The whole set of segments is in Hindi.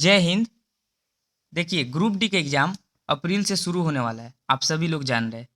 जय हिंद। देखिए, ग्रुप डी का एग्ज़ाम अप्रैल से शुरू होने वाला है, आप सभी लोग जान रहे हैं।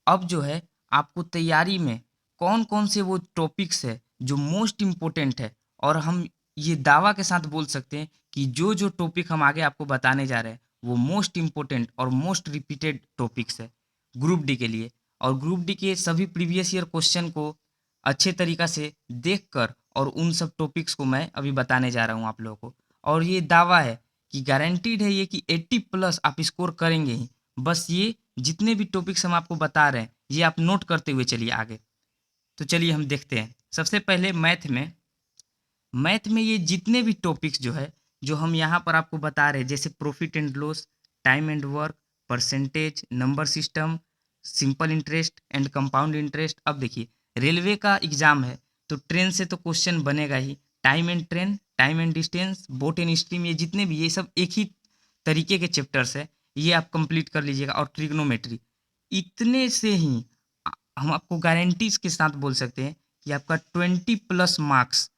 अब जो है आपको तैयारी में कौन-कौन से वो टॉपिक्स है जो मोस्ट इम्पोर्टेंट है, और हम ये दावा के साथ बोल सकते हैं कि जो-जो टॉपिक हम आगे आपको बताने जा रहे हैं, वो मोस्ट इम्पोर्टेंट और मोस्ट रिपीटेड टॉपिक्स है ग्रुप डी के लिए। और ग्रुप डी के सभी प्रीवियस ईयर क्वेश्चन को अच्छे तरीक़ा से देखकर और उन सब टॉपिक्स को मैं अभी बताने जा रहा हूँ आप लोगों को। और ये दावा है कि गारंटीड है ये कि 80 प्लस आप स्कोर करेंगे ही। बस ये जितने भी टॉपिक्स हम आपको बता रहे हैं, ये आप नोट करते हुए चलिए आगे। तो चलिए हम देखते हैं। सबसे पहले मैथ में ये जितने भी टॉपिक्स जो है, जो हम यहाँ पर आपको बता रहे हैं, जैसे profit and loss, time and work, percentage, number system, simple interest and compound interest. अब देखिए, रेलवे का एग्जाम है तो ट्रेन से तो क्वेश्चन बनेगा ही। Time and train, time and distance, boat and stream, ये जितने भी, ये सब एक ही तरीके के चैप्टर्स है। ये आप कंप्लीट कर लीजिएगा। और ट्रिग्नोमेट्री, इतने से ही हम आपको गारंटीज के साथ बोल सकते हैं कि आपका 20 प्लस मार्क्स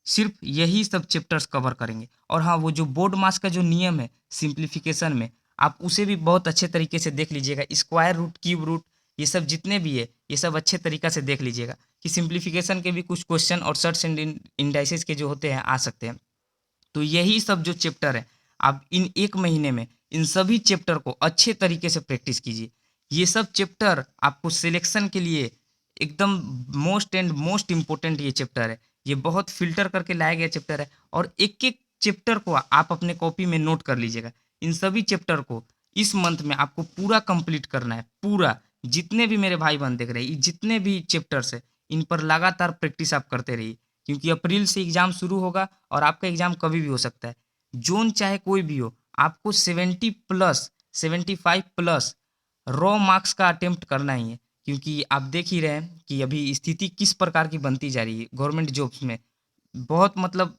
सिर्फ यही सब चैप्टर्स कवर करेंगे। और हाँ, वो जो बोर्ड मास का जो नियम है सिंप्लीफिकेशन में, आप उसे भी बहुत अच्छे तरीके से देख लीजिएगा। स्क्वायर रूट, क्यूब रूट, ये सब जितने भी है, ये सब अच्छे तरीक़ा से देख लीजिएगा कि सिंप्लीफिकेशन के भी कुछ क्वेश्चन और सर्च एंड इंडाइसिस के जो होते हैं आ सकते हैं। तो यही सब जो चैप्टर है, आप इन एक महीने में इन सभी चैप्टर को अच्छे तरीके से प्रैक्टिस कीजिए। ये सब चैप्टर आपको सिलेक्शन के लिए एकदम मोस्ट एंड मोस्ट इम्पोर्टेंट ये चैप्टर है। ये बहुत फ़िल्टर करके लाया गया चैप्टर है, और एक-एक चैप्टर को आप अपने कॉपी में नोट कर लीजिएगा। इन सभी चैप्टर को इस मंथ में आपको पूरा कंप्लीट करना है, पूरा। जितने भी मेरे भाई-बहन देख रहे हैं, ये जितने भी चैप्टर्स हैं, इन पर लगातार प्रैक्टिस आप करते रहिए, क्योंकि अप्रैल से एग्ज़ाम शुरू होगा और आपका एग्ज़ाम कभी भी हो सकता है। ज़ोन चाहे कोई भी हो, आपको 70 प्लस, 75 प्लस रॉ मार्क्स का अटेम्प्ट करना ही है। क्योंकि आप देख ही रहे हैं कि अभी स्थिति किस प्रकार की बनती जा रही है गवर्नमेंट जॉब्स में। बहुत मतलब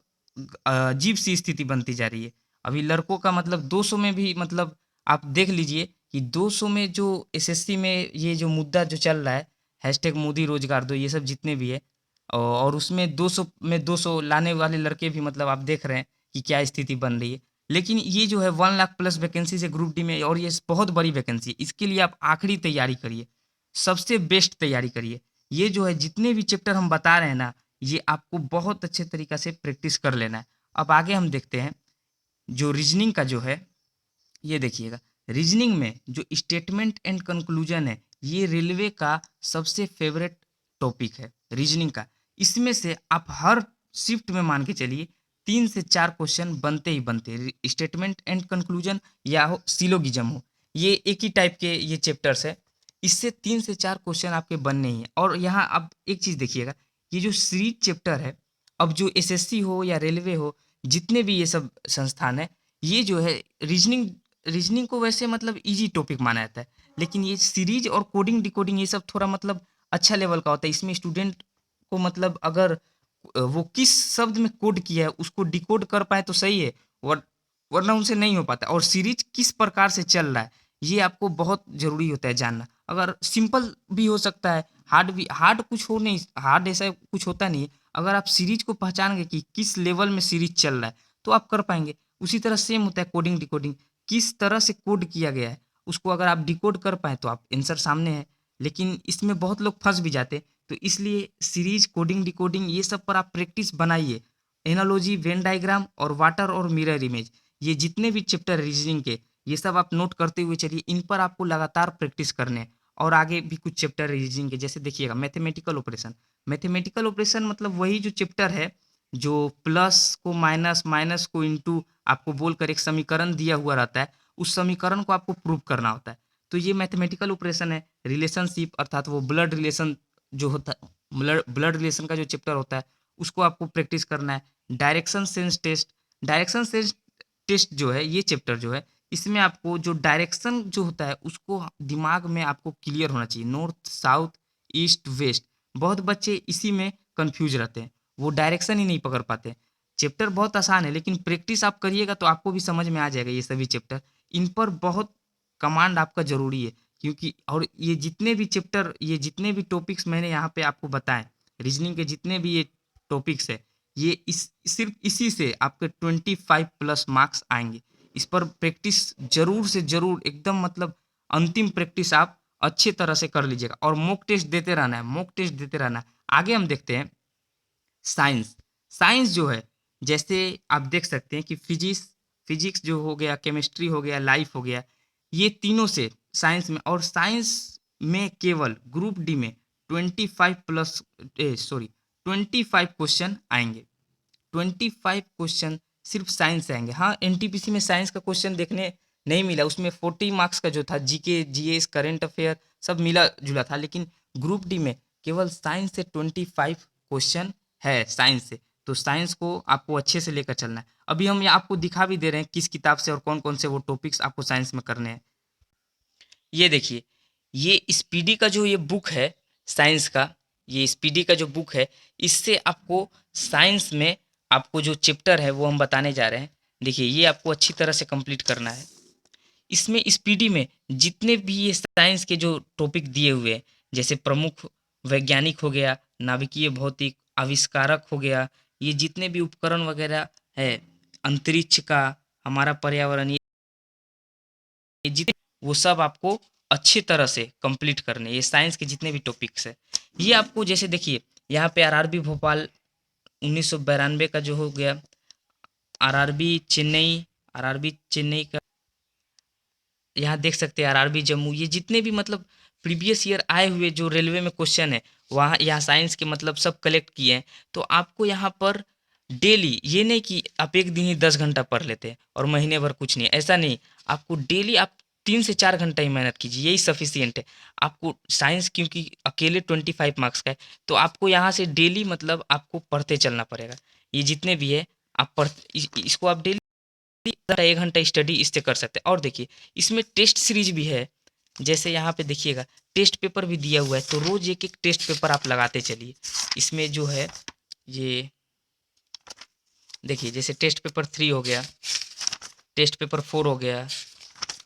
अजीब सी स्थिति बनती जा रही है। अभी लड़कों का मतलब 200 में भी, मतलब आप देख लीजिए कि 200 में जो एसएससी में ये जो मुद्दा जो चल रहा है, हैशटैग मोदी रोजगार दो, ये सब जितने भी है, और उसमें 200 में 200 लाने वाले लड़के भी, मतलब आप देख रहे हैं कि क्या स्थिति बन रही है। लेकिन ये जो है 1 लाख प्लस वैकेंसीज़ है ग्रुप डी में, और ये बहुत बड़ी वैकेंसी है। इसके लिए आप आखिरी तैयारी करिए, सबसे बेस्ट तैयारी करिए। ये जो है जितने भी चैप्टर हम बता रहे हैं ना, ये आपको बहुत अच्छे तरीक़ा से प्रैक्टिस कर लेना है। अब आगे हम देखते हैं, जो रीज़निंग का जो है, ये देखिएगा। रीज़निंग में जो स्टेटमेंट एंड कंक्लूजन है, ये रेलवे का सबसे फ़ेवरेट टॉपिक है रीज़निंग का। इसमें से आप हर शिफ्ट में मान के चलिए 3 से 4 क्वेश्चन बनते ही बनते हैं। स्टेटमेंट एंड कंक्लूजन या हो सिलोगिज़म हो, ये एक ही टाइप के ये चैप्टर्स है। इससे 3 से 4 क्वेश्चन आपके बनने ही हैं। और यहाँ अब एक चीज़ देखिएगा, ये जो सीरीज चैप्टर है, अब जो एसएससी हो या रेलवे हो, जितने भी ये सब संस्थान है, ये जो है रीज़निंग रीज़निंग को वैसे मतलब ईज़ी टॉपिक माना जाता है। लेकिन ये सीरीज और कोडिंग, डिकोडिंग, ये सब थोड़ा मतलब अच्छा लेवल का होता है। इसमें स्टूडेंट को मतलब अगर वो किस शब्द में कोड किया है, उसको डिकोड कर पाएँ तो सही है, वरना उनसे नहीं हो पाता। और सीरीज किस प्रकार से चल रहा है, ये आपको बहुत ज़रूरी होता है जानना। अगर सिंपल भी हो सकता है, हार्ड कुछ हो नहीं, हार्ड ऐसा कुछ होता नहीं है। अगर आप सीरीज को पहचान गए कि किस लेवल में सीरीज चल रहा है, तो आप कर पाएँगे। उसी तरह सेम होता है कोडिंग, डिकोडिंग, किस तरह से कोड किया गया है, उसको अगर आप डिकोड कर पाएँ तो आप आंसर सामने है। लेकिन इसमें बहुत लोग फँस भी जाते हैं। तो इसलिए सीरीज, कोडिंग, डिकोडिंग, ये सब पर आप प्रैक्टिस बनाइए। एनालॉजी, वेन डायग्राम और वाटर और मिरर इमेज, ये जितने भी चैप्टर है रीजनिंग के, ये सब आप नोट करते हुए चलिए। इन पर आपको लगातार प्रैक्टिस करने हैं। और आगे भी कुछ चैप्टर है रीजनिंग के, जैसे देखिएगा मैथमेटिकल ऑपरेशन। मैथमेटिकल ऑपरेशन मतलब वही जो चैप्टर है, जो प्लस को माइनस, माइनस को इंटू आपको बोलकर एक समीकरण दिया हुआ रहता है, उस समीकरण को आपको प्रूव करना होता है। तो ये मैथमेटिकल ऑपरेशन है। रिलेशनशिप, अर्थात वो ब्लड रिलेशन जो होता है, ब्लड रिलेशन का जो चैप्टर होता है, उसको आपको प्रैक्टिस करना है। Direction sense test, direction sense test जो है, ये चैप्टर जो है, इसमें आपको जो डायरेक्शन जो होता है, उसको दिमाग में आपको क्लियर होना चाहिए। नॉर्थ, साउथ, ईस्ट, वेस्ट, बहुत बच्चे इसी में कन्फ्यूज रहते हैं, वो डायरेक्शन ही नहीं पकड़ पाते। चैप्टर बहुत आसान है, लेकिन प्रैक्टिस आप करिएगा तो आपको भी समझ में आ जाएगा ये सभी चैप्टर। इन पर बहुत कमांड आपका ज़रूरी है, क्योंकि और ये जितने भी चैप्टर, ये जितने भी टॉपिक्स मैंने यहाँ पे आपको बताएँ, रीज़निंग के जितने भी ये टॉपिक्स है, ये सिर्फ इसी से आपके 25 प्लस मार्क्स आएंगे। इस पर प्रैक्टिस जरूर से जरूर एकदम मतलब अंतिम प्रैक्टिस आप अच्छी तरह से कर लीजिएगा और मॉक टेस्ट देते रहना है, मॉक टेस्ट देते रहना है। आगे हम देखते हैं साइंस। साइंस जो है, जैसे आप देख सकते हैं कि फिजिक्स फिजिक्स जो हो गया, केमिस्ट्री हो गया, लाइफ हो गया, ये तीनों से साइंस में, और साइंस में केवल ग्रुप डी में 25 प्लस 25 क्वेश्चन आएंगे। 25 क्वेश्चन सिर्फ साइंस से आएंगे। हाँ, एनटीपीसी में साइंस का क्वेश्चन देखने नहीं मिला, उसमें 40 मार्क्स का जो था जीके जीएस करंट अफेयर सब मिला जुला था, लेकिन ग्रुप डी में केवल साइंस से 25 क्वेश्चन है साइंस से। तो साइंस को आपको अच्छे से लेकर चलना है। अभी हम ये आपको दिखा भी दे रहे हैं किस किताब से और कौन कौन से वो टॉपिक्स आपको साइंस में करने हैं। ये देखिए, ये स्पीडी का जो ये बुक है साइंस का, ये स्पीडी का जो बुक है, इससे आपको साइंस में आपको जो चैप्टर है वो हम बताने जा रहे हैं। देखिए, ये आपको अच्छी तरह से कंप्लीट करना है। इसमें स्पीडी में जितने भी ये साइंस के जो टॉपिक दिए हुए हैं, जैसे प्रमुख वैज्ञानिक हो गया, नाभिकीय भौतिक, आविष्कारक हो गया, ये जितने भी उपकरण वगैरह है, अंतरिक्ष का, हमारा पर्यावरण, ये जितने, वो सब आपको अच्छी तरह से कंप्लीट करने, ये साइंस के जितने भी टॉपिक्स है। ये आपको जैसे देखिए, यहाँ पे आरआरबी भोपाल 1992 का जो हो गया, आरआरबी चेन्नई का, यहाँ देख सकते हैं आरआरबी जम्मू, ये जितने भी मतलब प्रीवियस ईयर आए हुए जो रेलवे में क्वेश्चन है, वहाँ यहाँ साइंस के मतलब सब कलेक्ट किए हैं। तो आपको यहाँ पर डेली, ये नहीं कि आप एक दिन ही 10 घंटा पढ़ लेते हैं और महीने भर कुछ नहीं, ऐसा नहीं। आपको डेली आप 3 से 4 घंटा ही मेहनत कीजिए, यही सफिशियंट है आपको। साइंस क्योंकि अकेले 25 मार्क्स का है, तो आपको यहाँ से डेली मतलब आपको पढ़ते चलना पड़ेगा। ये जितने भी है आप इसको आप डेली 1 घंटा स्टडी इससे कर सकते हैं। और देखिए, इसमें टेस्ट सीरीज भी है। जैसे यहाँ पे देखिएगा, टेस्ट पेपर भी दिया हुआ है, तो रोज एक एक टेस्ट पेपर आप लगाते चलिए। इसमें जो है ये देखिए, जैसे टेस्ट पेपर 3 हो गया, टेस्ट पेपर 4 हो गया,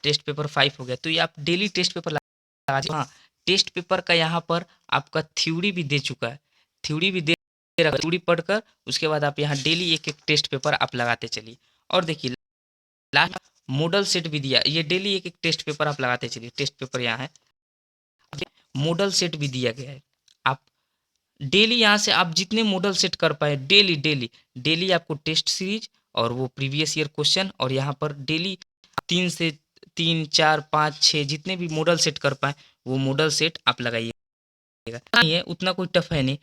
टेस्ट पेपर 5 हो गया, तो ये आप डेली टेस्ट पेपर लगा। हाँ, टेस्ट पेपर का यहाँ पर आपका थ्योरी भी दे चुका है, थ्योरी भी दे रखा, थ्योरी पढ़कर उसके बाद आप यहाँ डेली एक एक टेस्ट पेपर आप लगाते चलिए। और देखिए, लास्ट मॉडल सेट भी दिया, ये डेली एक एक टेस्ट पेपर आप लगाते चलिए। टेस्ट पेपर यहाँ है, मॉडल सेट भी दिया गया है। आप डेली यहाँ से आप जितने मॉडल सेट कर पाए, डेली डेली डेली आपको टेस्ट सीरीज और वो प्रीवियस ईयर क्वेश्चन, और यहाँ पर डेली 3 से 3 4 5 6 जितने भी मॉडल सेट कर पाए वो मॉडल सेट आप लगाइएगा। नहीं है उतना कोई टफ है नहीं,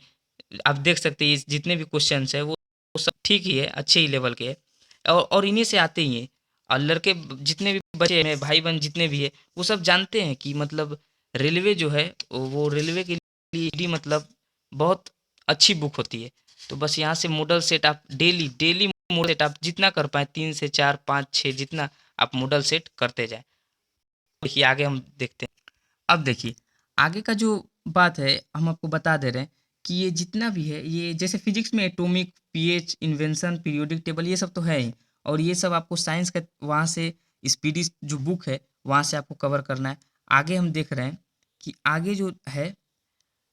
आप देख सकते हैं जितने भी क्वेश्चन है वो सब ठीक ही है, अच्छे ही लेवल के है, और इन्हीं से आते ही हैं। और लड़के जितने भी बच्चे हैं, भाई बहन जितने भी है, वो सब जानते हैं कि मतलब रेलवे जो है वो रेलवे के लिए भी मतलब बहुत अच्छी बुक होती है। तो बस यहाँ से मॉडल सेट आप डेली डेली मॉडल सेट आप जितना कर पाए, 3 से 4 5 6 जितना आप मॉडल सेट करते जाए। देखिए, आगे हम देखते हैं। अब देखिए, आगे का जो बात है हम आपको बता दे रहे हैं कि ये जितना भी है, ये जैसे फिजिक्स में atomic, pH, invention, periodic table, ये सब तो है ही, और ये सब आपको साइंस का वहाँ से स्पीडी जो बुक है वहाँ से आपको कवर करना है। आगे हम देख रहे हैं कि आगे जो है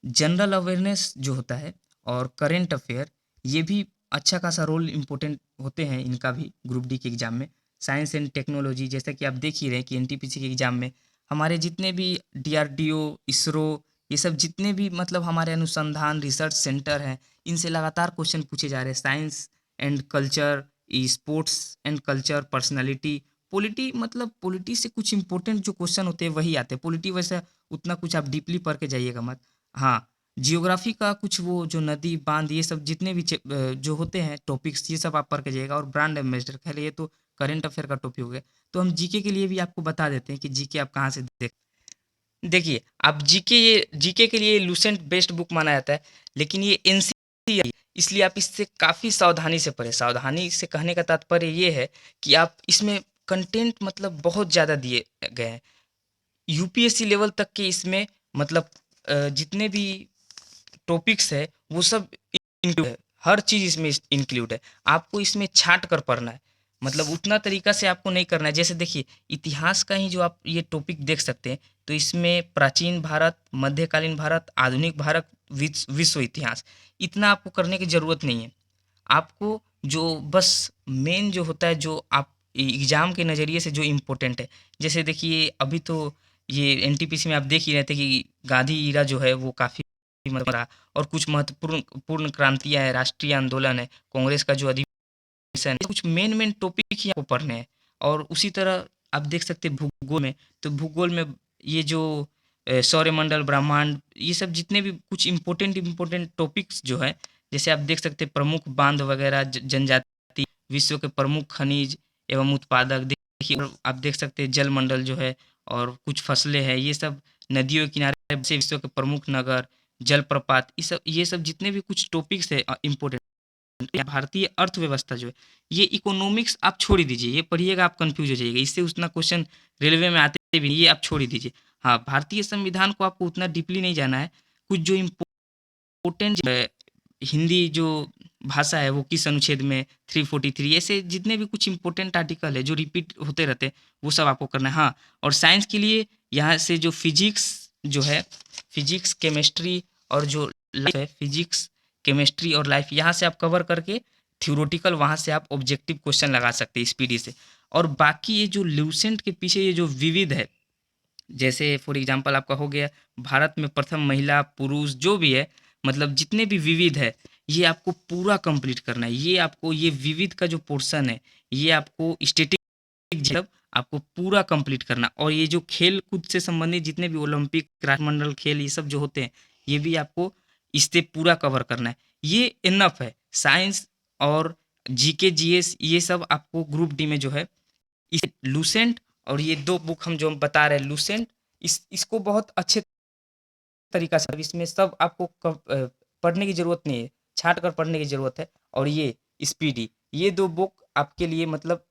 जनरल अवेयरनेस जो होता है और करेंट अफेयर, ये भी अच्छा खासा रोल इम्पोर्टेंट होते हैं इनका भी ग्रुप डी के एग्ज़ाम में। साइंस एंड टेक्नोलॉजी, जैसा कि आप देख ही रहे हैं कि एनटीपीसी के एग्ज़ाम में हमारे जितने भी डीआरडीओ, इसरो, ये सब जितने भी मतलब हमारे अनुसंधान रिसर्च सेंटर हैं, इनसे लगातार क्वेश्चन पूछे जा रहे हैं। Science and culture, sports and culture, personality, polity, मतलब पॉलिटी से कुछ इंपॉर्टेंट जो क्वेश्चन होते हैं वही आते हैं। पॉलिटी वैसे उतना कुछ आप डीपली पढ़ के जाइएगा मत। हाँ, जियोग्राफी का कुछ वो जो नदी बांध ये सब जितने भी जो होते हैं टॉपिक्स, ये सब आप पढ़ के जाइएगा। और ब्रांड एम्बेसडर, खैर ये तो करेंट अफेयर का टॉपिक हो गया। तो हम जीके के लिए भी आपको बता देते हैं कि जीके आप कहाँ से देख। देखिए, आप जीके, ये जीके के लिए लूसेंट बेस्ट बुक माना जाता है, लेकिन ये एनसीईआरटी है, इसलिए आप इससे काफ़ी सावधानी से पढ़ें। सावधानी से कहने का तात्पर्य ये है कि आप इसमें कंटेंट मतलब बहुत ज़्यादा दिए गए हैं, यूपीएससी लेवल तक के इसमें मतलब जितने भी टॉपिक्स है वो सब इंक्लूड है, हर चीज़ इसमें इंक्लूड है। आपको इसमें छाँट कर पढ़ना है, मतलब उतना तरीका से आपको नहीं करना है। जैसे देखिए, इतिहास का ही जो आप ये टॉपिक देख सकते हैं, तो इसमें प्राचीन भारत, मध्यकालीन भारत, आधुनिक भारत, विश्व इतिहास, इतना आपको करने की ज़रूरत नहीं है। आपको जो बस मेन जो होता है, जो आप एग्ज़ाम के नज़रिए से जो इम्पोर्टेंट है, जैसे देखिए अभी तो ये एनटीपीसी में आप देख ही रहे थे कि गांधी ईरा जो है वो काफ़ी रहा, और कुछ महत्वपूर्ण पूर्ण क्रांतियाँ हैं, राष्ट्रीय आंदोलन है, कांग्रेस का जो अधिवेशन है, कुछ मेन टॉपिक ही आपको पढ़ने हैं। और उसी तरह आप देख सकते हैं भूगोल में, तो भूगोल में ये जो सौरमंडल, ब्रह्मांड, ये सब जितने भी कुछ इम्पोर्टेंट टॉपिक्स जो है, जैसे आप देख सकते हैं प्रमुख बांध वगैरह, जनजाति, विश्व के प्रमुख खनिज एवं उत्पादक, देखिए और आप देख सकते हैं जलमंडल जो है, और कुछ फसलें हैं, ये सब नदियों के किनारे से विश्व के प्रमुख नगर, जलप्रपात, ये सब जितने भी कुछ टॉपिक्स है इम्पोर्टेंट, भारतीय अर्थव्यवस्था जो है, ये इकोनॉमिक्स आप छोड़ ही दीजिए, ये पढ़िएगा आप कंफ्यूज हो जाइएगा, इससे उतना क्वेश्चन रेलवे में आते भी नहीं, ये आप छोड़ ही दीजिए। हाँ, भारतीय संविधान को आपको उतना डीपली नहीं जाना है, कुछ जो इम्पोर्टेंट हिंदी जो भाषा है वो किस अनुच्छेद में 343, ऐसे जितने भी कुछ इंपॉर्टेंट आर्टिकल है जो रिपीट होते रहते हैं, वो सब आपको करना है। हाँ, और साइंस के लिए यहाँ से जो फिजिक्स जो है, फिजिक्स केमिस्ट्री और जो लाइफ है, फिजिक्स केमिस्ट्री और लाइफ, यहाँ से आप कवर करके थ्योरेटिकल वहाँ से आप ऑब्जेक्टिव क्वेश्चन लगा सकते हैं स्पीडी से। और बाकी ये जो ल्यूसेंट के पीछे ये जो विविध है, जैसे फॉर एग्जांपल आपका हो गया भारत में प्रथम महिला पुरुष जो भी है, मतलब जितने भी विविध है, ये आपको पूरा कंप्लीट करना है। ये आपको ये विविध का जो पोर्शन है, ये आपको स्टैटिक मतलब आपको पूरा कंप्लीट करना। और ये जो खेल कूद से संबंधित जितने भी ओलंपिक, राष्ट्रमंडल खेल, ये सब जो होते हैं, ये भी आपको इससे पूरा कवर करना है। ये इनफ है। साइंस और जीके जीएस ये सब आपको ग्रुप डी में जो है, इस लूसेंट और ये दो बुक हम जो बता रहे हैं लूसेंट, इसको बहुत अच्छे तरीका से इसमें सब आपको पढ़ने की ज़रूरत नहीं है, छाँट कर पढ़ने की ज़रूरत है। और ये स्पीडी, ये दो बुक आपके लिए मतलब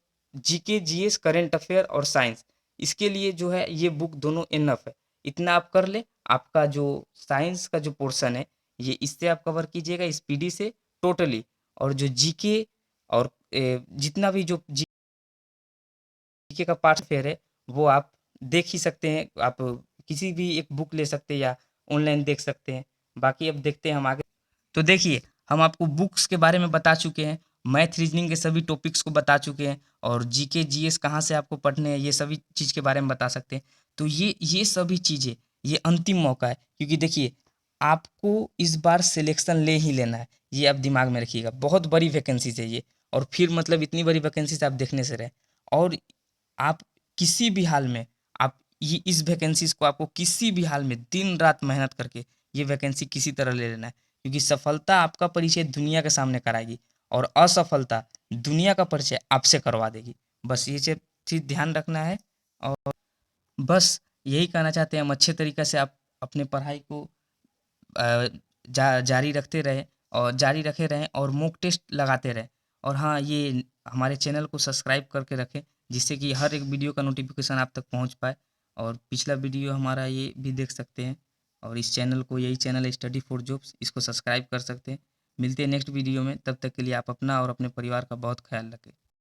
जीके जीएस करंट अफेयर और साइंस, इसके लिए जो है ये बुक दोनों इनफ है। इतना आप कर ले, आपका जो साइंस का जो पोर्शन है, ये इससे आप कवर कीजिएगा स्पीडी से टोटली। और जो जीके और जितना भी जो जीके का पार्ट फेयर है, वो आप देख ही सकते हैं, आप किसी भी एक बुक ले सकते हैं या ऑनलाइन देख सकते हैं। बाकी अब देखते हैं हम आगे। तो देखिए, हम आपको बुक्स के बारे में बता चुके हैं, मैथ रीजनिंग के सभी टॉपिक्स को बता चुके हैं, और जीके जीएस कहाँ से आपको पढ़ने हैं, ये सभी चीज़ के बारे में बता सकते हैं। तो ये सभी चीज़ें, ये अंतिम मौका है, क्योंकि देखिए आपको इस बार सिलेक्शन ले ही लेना है, ये आप दिमाग में रखिएगा। बहुत बड़ी वैकेंसीज है ये, और फिर मतलब इतनी बड़ी वैकेंसीज आप देखने से रहे। और आप किसी भी हाल में, आप ये इस वैकेंसीज को आपको किसी भी हाल में दिन रात मेहनत करके ये वैकेंसी किसी तरह ले लेना है, क्योंकि सफलता आपका परिचय दुनिया के सामने कराएगी, और असफलता दुनिया का परिचय आपसे करवा देगी। बस ये चीज़ ध्यान रखना है। और बस यही कहना चाहते हैं हम, अच्छे तरीके से आप अपने पढ़ाई को जारी रखते रहें, और जारी रखे रहें, और मॉक टेस्ट लगाते रहें। और हाँ, ये हमारे चैनल को सब्सक्राइब करके रखें, जिससे कि हर एक वीडियो का नोटिफिकेशन आप तक पहुंच पाए। और पिछला वीडियो हमारा ये भी देख सकते हैं, और इस चैनल को, यही चैनल है स्टडी फॉर जॉब्स, इसको सब्सक्राइब कर सकते हैं। मिलते हैं नेक्स्ट वीडियो में, तब तक के लिए आप अपना और अपने परिवार का बहुत ख्याल रखें।